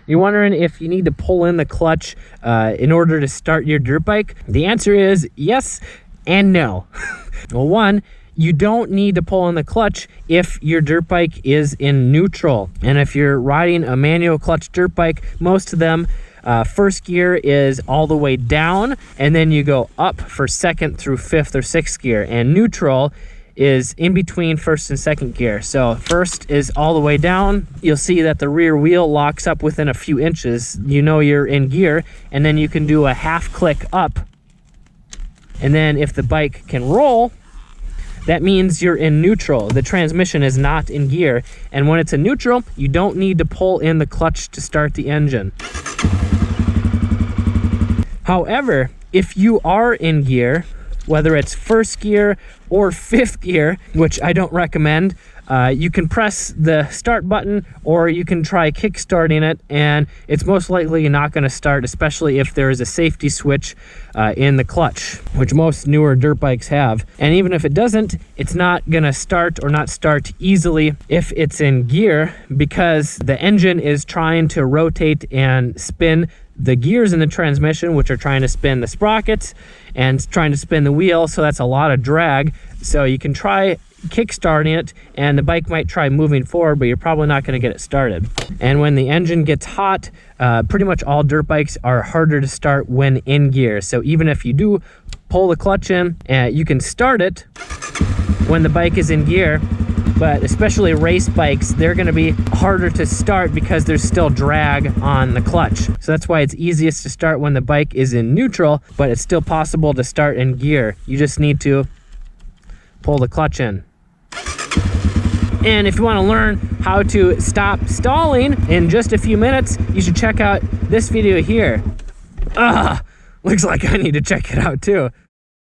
You're wondering if you need to pull in the clutch in order to start your dirt bike? The answer is yes and no. Well, one, you don't need to pull in the clutch if your dirt bike is in neutral. And if you're riding a manual clutch dirt bike, most of them, first gear is all the way down, and then you go up for second through fifth or sixth gear. And neutral is in between first and second gear. So first is all the way down. You'll see that the rear wheel locks up within a few inches. You know you're in gear, and then you can do a half click up. And then if the bike can roll, that means you're in neutral. The transmission is not in gear. And when it's in neutral, you don't need to pull in the clutch to start the engine. However, if you are in gear, whether it's first gear or fifth gear, which I don't recommend, you can press the start button, or you can try kick starting it, and it's most likely not going to start, especially if there is a safety switch in the clutch, which most newer dirt bikes have. And even if it doesn't, it's not going to start or not start easily if it's in gear, because the engine is trying to rotate and spin the gears in the transmission, which are trying to spin the sprockets and trying to spin the wheel. So that's a lot of drag. So you can try kickstarting it, and the bike might try moving forward, but you're probably not going to get it started. And when the engine gets hot, pretty much all dirt bikes are harder to start when in gear. So even if you do pull the clutch in, you can start it when the bike is in gear, but especially race bikes, they're going to be harder to start because there's still drag on the clutch. So that's why it's easiest to start when the bike is in neutral, but it's still possible to start in gear. You just need to pull the clutch in. And if you want to learn how to stop stalling in just a few minutes, you should check out this video here. Looks like I need to check it out too.